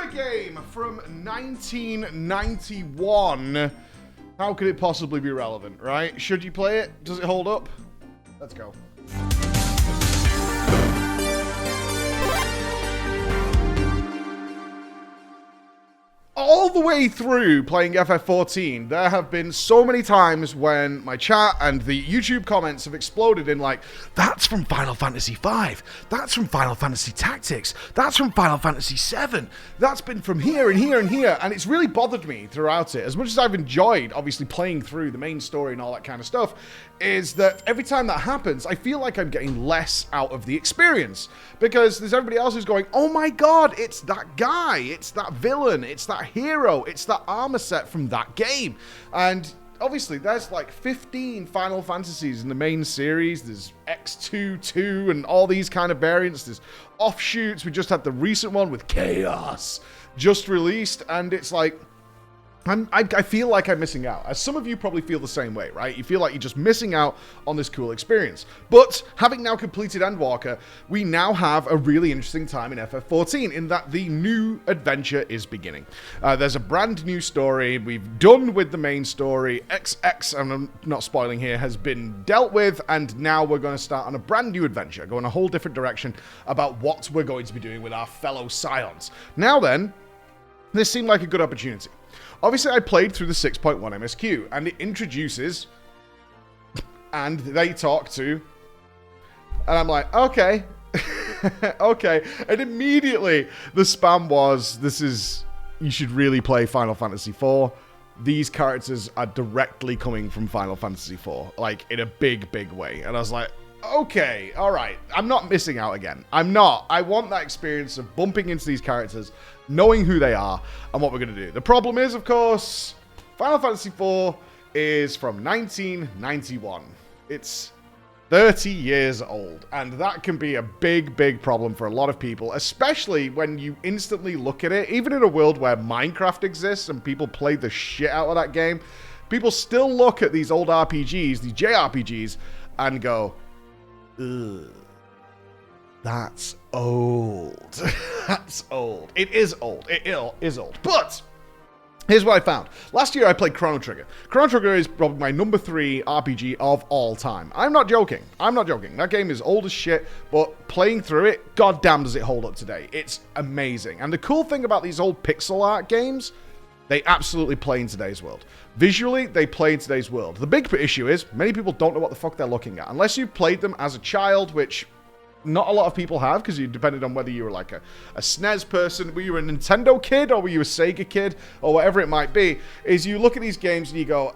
a game from 1991. How could it possibly be relevant, right? Should you play it? Does it hold up? Let's go. All the way through playing FF14, there have been so many times when my chat and the YouTube comments have exploded in like, that's from Final Fantasy V, that's from Final Fantasy Tactics, that's from Final Fantasy VII, that's been from here and here and here, and it's really bothered me throughout it. As much as I've enjoyed, obviously, playing through the main story and all that kind of stuff, is that every time that happens, I feel like I'm getting less out of the experience. Because there's everybody else who's going, oh my god, it's that guy, it's that villain, it's that hero, it's that armor set from that game. And obviously, there's like 15 Final Fantasies in the main series. There's X2, 2, and all these kind of variants. There's offshoots. We just had the recent one with Chaos just released, and it's like, I feel like I'm missing out. As some of you probably feel the same way, right? You feel like you're just missing out on this cool experience. But having now completed Endwalker, we now have a really interesting time in FF14 in that the new adventure is beginning. There's a brand new story. We've done with the main story. XX, and I'm not spoiling here, has been dealt with, and now we're going to start on a brand new adventure, go in a whole different direction about what we're going to be doing with our fellow Scions. Now then, this seemed like a good opportunity. Obviously, I played through the 6.1 MSQ, and it introduces, and they talk to, and I'm like, okay, okay. And immediately, the spam was, you should really play Final Fantasy IV. These characters are directly coming from Final Fantasy IV, like, in a big, big way. And I was like, okay, all right. I'm not missing out again. I'm not. I want that experience of bumping into these characters, knowing who they are, and what we're going to do. The problem is, of course, Final Fantasy IV is from 1991. It's 30 years old, and that can be a big, big problem for a lot of people, especially when you instantly look at it. Even in a world where Minecraft exists and people play the shit out of that game, people still look at these old RPGs, these JRPGs, and go, ugh, that's old. That's old. It is old. It is old. But here's what I found. Last year I played Chrono Trigger. Chrono Trigger is probably my number 3 RPG of all time. I'm not joking. I'm not joking. That game is old as shit, but playing through it, goddamn does it hold up today. It's amazing. And the cool thing about these old pixel art games, they absolutely play in today's world. Visually, they play in today's world. The big issue is, many people don't know what the fuck they're looking at. Unless you've played them as a child, which not a lot of people have, because you depended on whether you were like a SNES person, were you a Nintendo kid, or were you a Sega kid, or whatever it might be, is you look at these games and you go,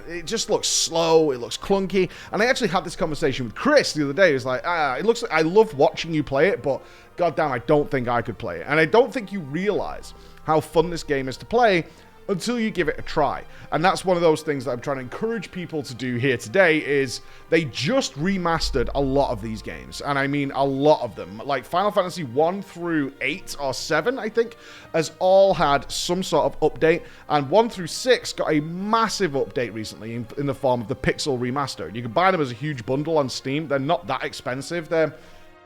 it just looks slow, it looks clunky. And I actually had this conversation with Chris the other day. He was like, it looks like I love watching you play it, but goddamn, I don't think I could play it. And I don't think you realize how fun this game is to play until you give it a try. And that's one of those things that I'm trying to encourage people to do here today, is they just remastered a lot of these games. And I mean a lot of them. Like Final Fantasy 1 through 8 or 7, I think, has all had some sort of update. And 1 through 6 got a massive update recently in the form of the Pixel Remaster. You can buy them as a huge bundle on Steam. They're not that expensive. They're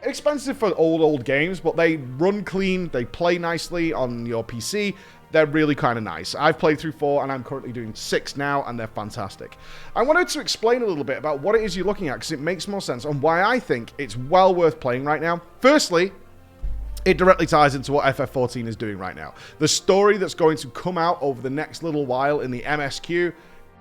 expensive for old games, but they run clean. They play nicely on your PC. They're really kind of nice. I've played through 4, and I'm currently doing 6 now, and they're fantastic. I wanted to explain a little bit about what it is you're looking at, because it makes more sense, and why I think it's well worth playing right now. Firstly, it directly ties into what FF14 is doing right now. The story that's going to come out over the next little while in the MSQ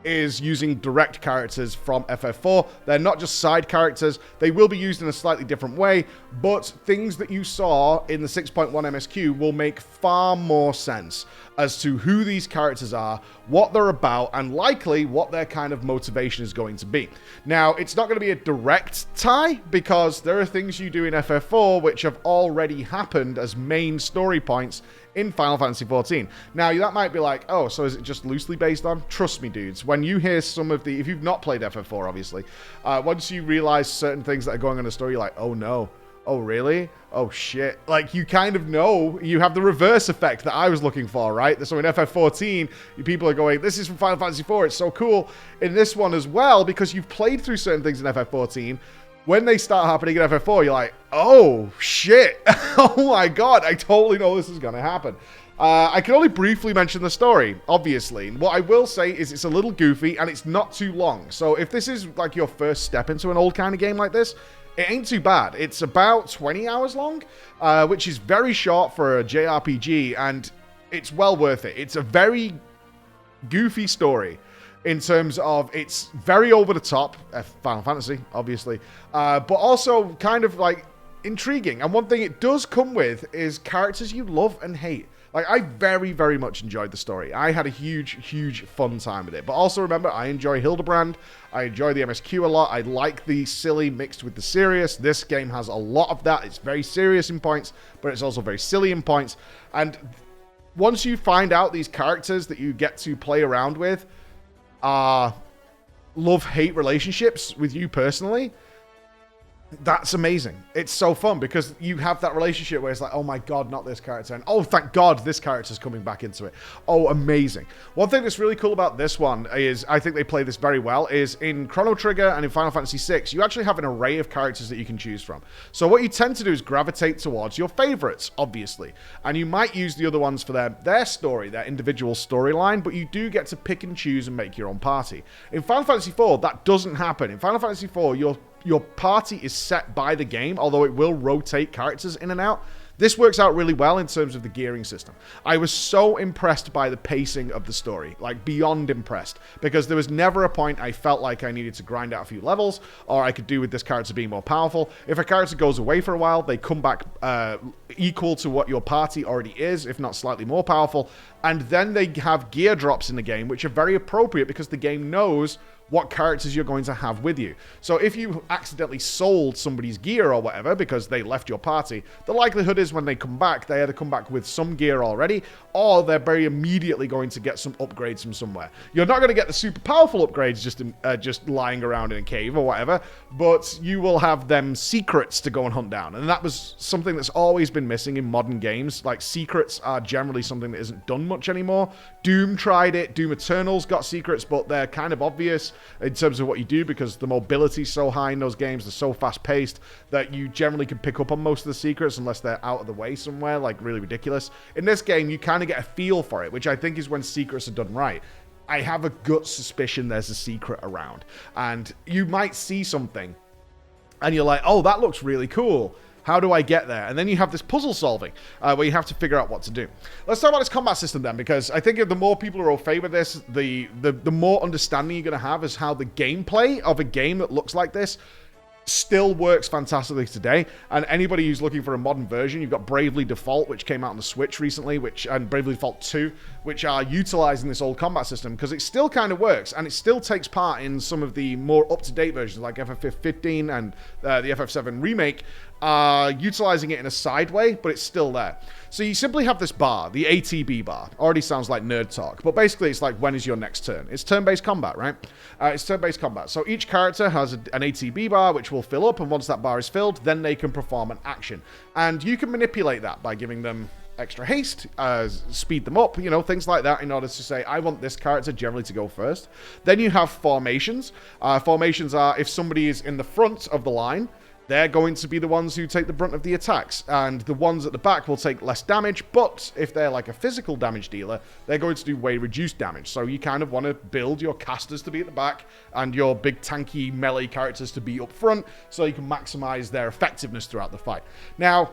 is using direct characters from FF4. They're not just side characters. They will be used in a slightly different way, but things that you saw in the 6.1 MSQ will make far more sense as to who these characters are, what they're about, and likely what their kind of motivation is going to be. Now, it's not going to be a direct tie, because there are things you do in FF4 which have already happened as main story points in Final Fantasy XIV. Now, that might be like, oh, so is it just loosely based on? Trust me, dudes, when you hear some of the, if you've not played FF4, obviously, once you realize certain things that are going on in the story, you're like, oh no, oh really? Oh shit. Like, you kind of know, you have the reverse effect that I was looking for, right? So in FF14, people are going, this is from Final Fantasy IV, it's so cool. In this one as well, because you've played through certain things in FF14, when they start happening in FF4, you're like, oh, shit. Oh, my God. I totally know this is going to happen. I can only briefly mention the story, obviously. What I will say is it's a little goofy, and it's not too long. So if this is like your first step into an old kind of game like this, it ain't too bad. It's about 20 hours long, which is very short for a JRPG, and it's well worth it. It's a very goofy story in terms of it's very over the top, Final Fantasy, obviously, but also kind of like intriguing. And one thing it does come with is characters you love and hate. Like, I very, very much enjoyed the story. I had a huge, huge fun time with it. But also remember, I enjoy Hildebrand. I enjoy the MSQ a lot. I like the silly mixed with the serious. This game has a lot of that. It's very serious in points, but it's also very silly in points. And once you find out these characters that you get to play around with are love-hate relationships with you personally, that's amazing. It's so fun because you have that relationship where it's like, oh my God, not this character. And oh, thank God this character's coming back into it. Oh, amazing. One thing that's really cool about this one is, I think they play this very well, is in Chrono Trigger and in Final Fantasy VI, you actually have an array of characters that you can choose from. So what you tend to do is gravitate towards your favorites, obviously. And you might use the other ones for their story, their individual storyline, but you do get to pick and choose and make your own party. In Final Fantasy IV, that doesn't happen. In Final Fantasy IV, your party is set by the game, although it will rotate characters in and out. This works out really well in terms of the gearing system. I was so impressed by the pacing of the story, like beyond impressed, because there was never a point I felt like I needed to grind out a few levels, or I could do with this character being more powerful. If a character goes away for a while, they come back equal to what your party already is, if not slightly more powerful, and then they have gear drops in the game, which are very appropriate because the game knows what characters you're going to have with you. So if you accidentally sold somebody's gear or whatever because they left your party, the likelihood is when they come back, they either come back with some gear already, or they're very immediately going to get some upgrades from somewhere. You're not going to get the super powerful upgrades just lying around in a cave or whatever, but you will have them secrets to go and hunt down. And that was something that's always been missing in modern games. Like, secrets are generally something that isn't done much anymore. Doom tried it. Doom Eternal's got secrets, but they're kind of obvious in terms of what you do because the mobility's so high in those games. They're so fast-paced that you generally can pick up on most of the secrets unless they're out of the way somewhere, like really ridiculous. In this game, you kind of get a feel for it, which I think is when secrets are done right. I have a gut suspicion there's a secret around, and you might see something, and you're like, oh, that looks really cool. How do I get there? And then you have this puzzle solving where you have to figure out what to do. Let's talk about this combat system then, because I think if the more people are au fait with this, the more understanding you're going to have is how the gameplay of a game that looks like this still works fantastically today. And anybody who's looking for a modern version, you've got Bravely Default, which came out on the Switch recently, and Bravely Default 2, which are utilizing this old combat system because it still kind of works, and it still takes part in some of the more up-to-date versions like FF15 and the FF7 remake, utilizing it in a side way, but it's still there. So you simply have this bar, the ATB bar. Already sounds like nerd talk, but basically it's like, when is your next turn? It's turn-based combat, right? It's turn-based combat. So each character has an ATB bar, which will fill up, and once that bar is filled, then they can perform an action. And you can manipulate that by giving them extra haste, speed them up, things like that, in order to say, I want this character generally to go first. Then you have formations. Formations are if somebody is in the front of the line, they're going to be the ones who take the brunt of the attacks, and the ones at the back will take less damage, but if they're like a physical damage dealer, they're going to do way reduced damage. So you kind of want to build your casters to be at the back and your big tanky melee characters to be up front so you can maximize their effectiveness throughout the fight. Now,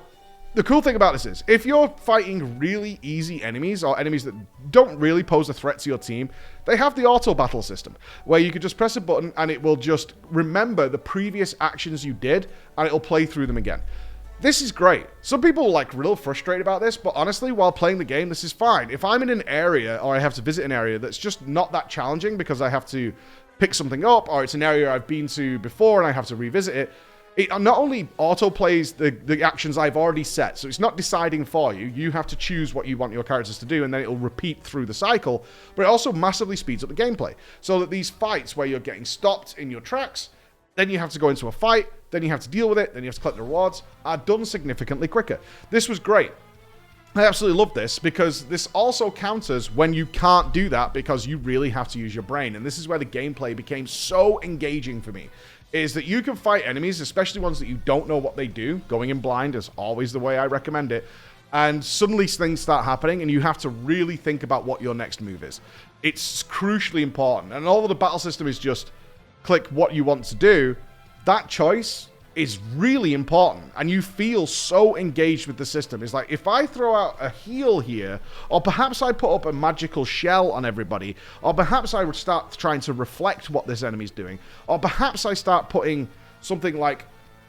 the cool thing about this is, if you're fighting really easy enemies, or enemies that don't really pose a threat to your team, they have the auto battle system, where you can just press a button and it will just remember the previous actions you did, and it'll play through them again. This is great. Some people are like real frustrated about this, but honestly, while playing the game, this is fine. If I'm in an area, or I have to visit an area that's just not that challenging because I have to pick something up, or it's an area I've been to before and I have to revisit it, it not only auto-plays the actions I've already set, so it's not deciding for you. You have to choose what you want your characters to do, and then it'll repeat through the cycle, but it also massively speeds up the gameplay. So that these fights where you're getting stopped in your tracks, then you have to go into a fight, then you have to deal with it, then you have to collect the rewards, are done significantly quicker. This was great. I absolutely love this because this also counters when you can't do that because you really have to use your brain. And this is where the gameplay became so engaging for me. is that you can fight enemies, especially ones that you don't know what they do. Going in blind is always the way I recommend it. And suddenly things start happening, and you have to really think about what your next move is. It's crucially important. And although the battle system is just click what you want to do, that choice is really important, and you feel so engaged with the system. It's like, if I throw out a heal here, or perhaps I put up a magical shell on everybody, or perhaps I would start trying to reflect what this enemy's doing, or perhaps I start putting something like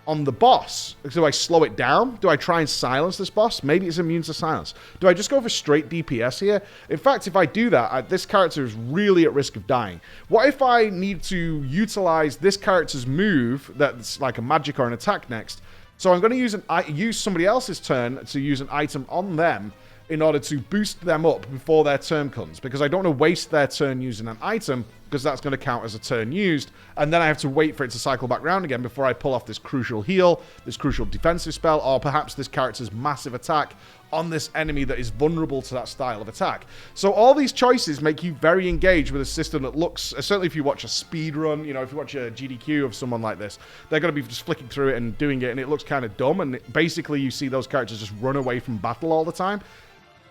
on the boss. Do I slow it down? Do I try and silence this boss? Maybe it's immune to silence. Do I just go for straight DPS here? In fact, if I do that, this character is really at risk of dying. What if I need to utilize this character's move that's like a magic or an attack next? So I'm going to use somebody else's turn to use an item on them in order to boost them up before their turn comes, because I don't want to waste their turn using an item, because that's going to count as a turn used, and then I have to wait for it to cycle back around again before I pull off this crucial heal, this crucial defensive spell, or perhaps this character's massive attack on this enemy that is vulnerable to that style of attack. So all these choices make you very engaged with a system that looks, certainly if you watch a speed run, you know, if you watch a GDQ of someone like this, they're going to be just flicking through it and doing it, and it looks kind of dumb, and basically you see those characters just run away from battle all the time.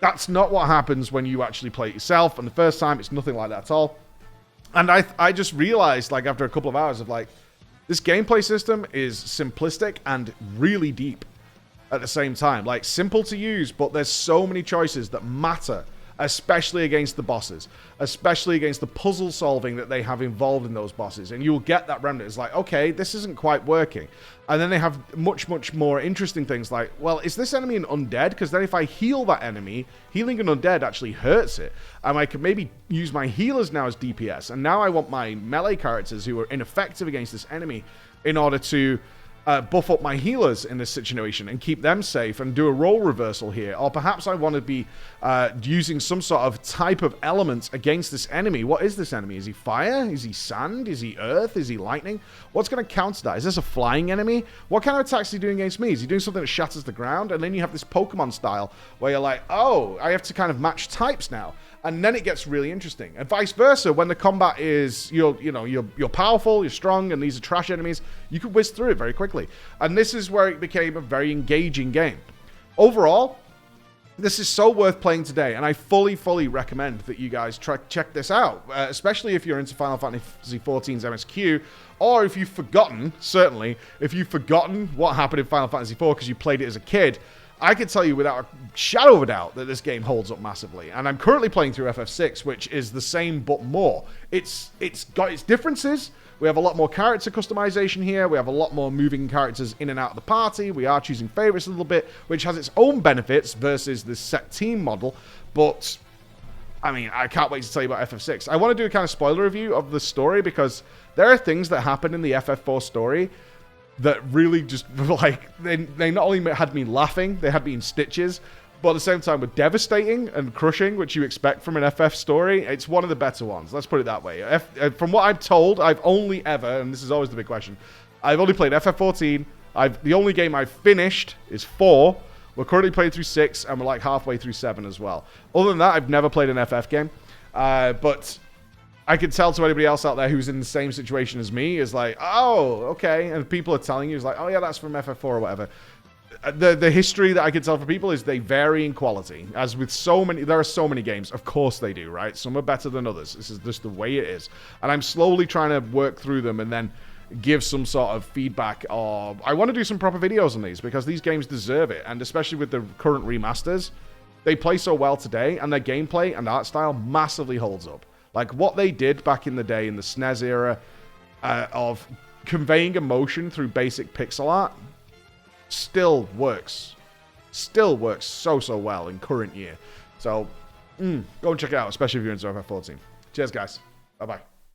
That's not what happens when you actually play it yourself, and the first time it's nothing like that at all. And I just realized, like, after a couple of hours of, like, this gameplay system is simplistic and really deep at the same time. Like, simple to use, but there's so many choices that matter, especially against the bosses, especially against the puzzle solving that they have involved in those bosses. And you'll get that remnant. It's like, okay, this isn't quite working. And then they have much, much more interesting things like, well, is this enemy an undead? Because then if I heal that enemy, healing an undead actually hurts it. And I can maybe use my healers now as DPS. And now I want my melee characters who are ineffective against this enemy in order to buff up my healers in this situation and keep them safe and do a role reversal here. Or perhaps I want to be using some sort of type of element against this enemy. What is this enemy? Is he fire? Is he sand? Is he earth? Is he lightning? What's going to counter that? Is this a flying enemy? What kind of attacks is he doing against me? Is he doing something that shatters the ground? And then you have this Pokemon style where you're like, oh, I have to kind of match types now. And then it gets really interesting. And vice versa, when the combat is, you're powerful, you're strong, and these are trash enemies, you can whiz through it very quickly. And this is where it became a very engaging game. Overall, this is so worth playing today, and I fully recommend that you guys check this out, especially if you're into Final Fantasy XIV's MSQ, or if you've forgotten, certainly, if you've forgotten what happened in Final Fantasy IV because you played it as a kid. I can tell you without a shadow of a doubt that this game holds up massively. And I'm currently playing through FF6, which is the same but more. It's got its differences. We have a lot more character customization here. We have a lot more moving characters in and out of the party. We are choosing favorites a little bit, which has its own benefits versus the set team model. But, I mean, I can't wait to tell you about FF6. I want to do a kind of spoiler review of the story because there are things that happen in the FF4 story that really just, like, they not only had me laughing, they had me in stitches, but at the same time were devastating and crushing, which you expect from an FF story. It's one of the better ones. Let's put it that way. From what I'm told, I've only ever, and this is always the big question, I've only played FF14. The only game I've finished is 4. We're currently playing through 6, and we're like halfway through 7 as well. Other than that, I've never played an FF game. But I could tell to anybody else out there who's in the same situation as me is like, oh, okay. And people are telling you, it's like, oh yeah, that's from FF4 or whatever. The history that I could tell for people is they vary in quality. As with so many, there are so many games. Of course they do, right? Some are better than others. This is just the way it is. And I'm slowly trying to work through them and then give some sort of feedback. Or I want to do some proper videos on these because these games deserve it. And especially with the current remasters, they play so well today and their gameplay and art style massively holds up. Like what they did back in the day in the SNES era of conveying emotion through basic pixel art still works. Still works so well in current year. So go and check it out, especially if you're into FF14. Cheers, guys. Bye-bye.